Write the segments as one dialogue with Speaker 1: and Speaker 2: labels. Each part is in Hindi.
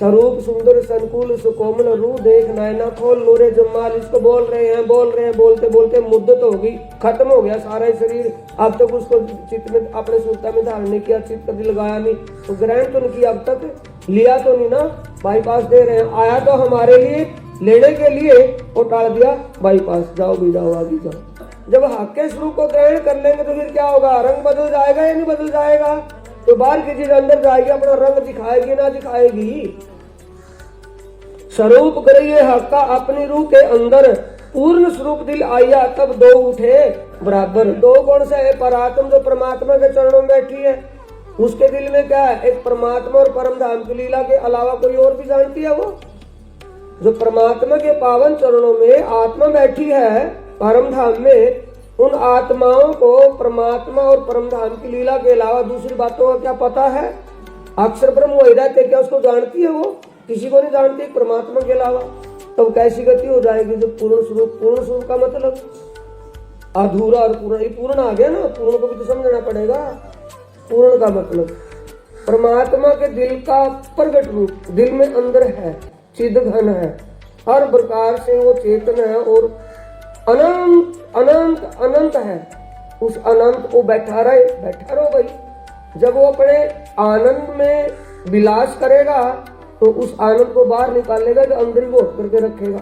Speaker 1: स्वरूप सुंदर संकुल सुकोमल रू देख नैना खोल नूरे जमाल। इसको बोल रहे हैं बोलते बोलते मुद्दत हो गई, खत्म हो गया सारा ही शरीर। अब तक उसको चित्त में अपने सुरता में धारण नहीं किया, चित्त कभी लगाया नहीं, तो ग्रहण तो नहीं किया, अब तक लिया तो नहीं ना। बाईपास दे रहे हैं, आया तो हमारे लिए लेने के लिए और टाल दिया बाईपास, जाओ भी जाओ आगे जाओ। जब हक के स्वरूप को ग्रहण कर लेंगे तो फिर क्या होगा, रंग बदल जाएगा या नहीं बदल जाएगा। तो बाहर की चीज अंदर जाएगी, अपना रंग दिखाएगी ना दिखाएगी। स्वरूप करिए हक का अपनी रूह के अंदर, पूर्ण स्वरूप दिल आया तब दो उठे बराबर। दो कौन से है, परात्म जो परमात्मा के चरणों में बैठी है, उसके दिल में क्या है, एक परमात्मा और परम धाम की लीला के अलावा कोई और भी जानती है। वो जो परमात्मा के पावन चरणों में आत्मा बैठी है परम धाम में, उन आत्माओं को परमात्मा और परम धाम की लीला के अलावा दूसरी बातों का क्या पता है। अक्षर ब्रह्म वही रहते, क्या उसको जानती है वो, किसी को नहीं जानती परमात्मा के अलावा। तब कैसी गति हो जाएगी जब पूर्ण स्वरूप का मतलब अधूरा और पूर्ण, ये पूर्ण आ गया ना, पूर्ण को भी तो समझना पड़ेगा। पूर्ण का मतलब परमात्मा के दिल का प्रगट रूप दिल में अंदर है, चिद घन है, हर प्रकार से वो चेतन है और अनंत अनंत अनंत है। उस अनंत को बैठा रहो भाई। जब वो अपने आनंद में विलास करेगा तो उस आनंद को बाहर निकालेगा, जो अंदर ही वोट करके रखेगा,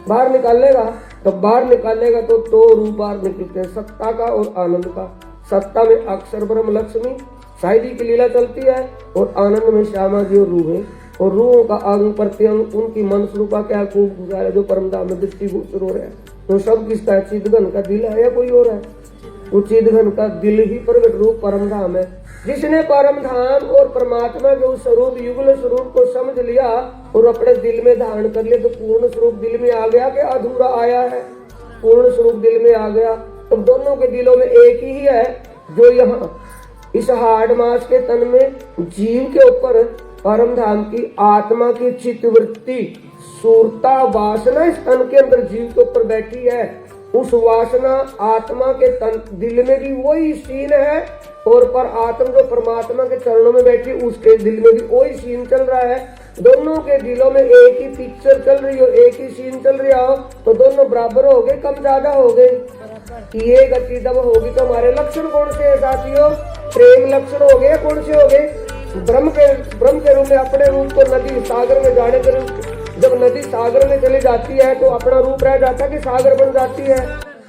Speaker 1: बाहर निकालेगा। तो बाहर निकालेगा तो रूप बाहर निकलते हैं, सत्ता का और आनंद का। सत्ता में अक्षर ब्रह्म लक्ष्मी शायदी की लीला चलती है और आनंद में श्यामा जी और रूहें, और रूहों का अंग प्रत्यंग उनकी मन स्वरूपा क्या खूब गुजार है, जो परम धाम में दृष्टि गोचर हो रहे हैं। तो सब किसका है, चिदघन का दिल है या कोई और है। वो चिदघन का दिल ही प्रगट रूप परम धाम है। जिसने परम धाम और परमात्मा के उस स्वरूप युगल स्वरूप को समझ लिया और अपने दिल में धारण कर लिया, तो पूर्ण स्वरूप दिल में आ गया कि अधूरा आया है। पूर्ण स्वरूप दिल में आ गया। तो दोनों के दिलों में एक ही है, जो यहाँ इस हाड़ मास के तन में जीव के ऊपर परम धाम की आत्मा की चित्तवृत्ति सूरता वासना इस तन के अंदर जीव के ऊपर बैठी है। उस वासना आत्मा के तन दिल में भी वही सीन है, और पर आत्मा जो परमात्मा के चरणों में बैठी उसके दिल में भी वही सीन चल रहा है। दोनों के दिलों में एक ही पिक्चर चल रही हो, एक ही सीन चल रहा हो, तो दोनों बराबर हो गए, कम ज्यादा हो गए। ये गति तब होगी। तो हमारे लक्षण कौन से है साथियों, प्रेम लक्षण हो गए, कौन से हो गए, ब्रह्म के रूप में अपने रूप को नदी सागर में जाने के रूप, जब नदी सागर में चली जाती है तो अपना रूप रह जाता है कि सागर बन जाती है।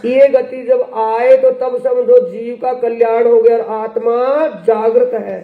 Speaker 1: ये गति जब आए तो तब समझो जीव का कल्याण हो गया और आत्मा जागृत है।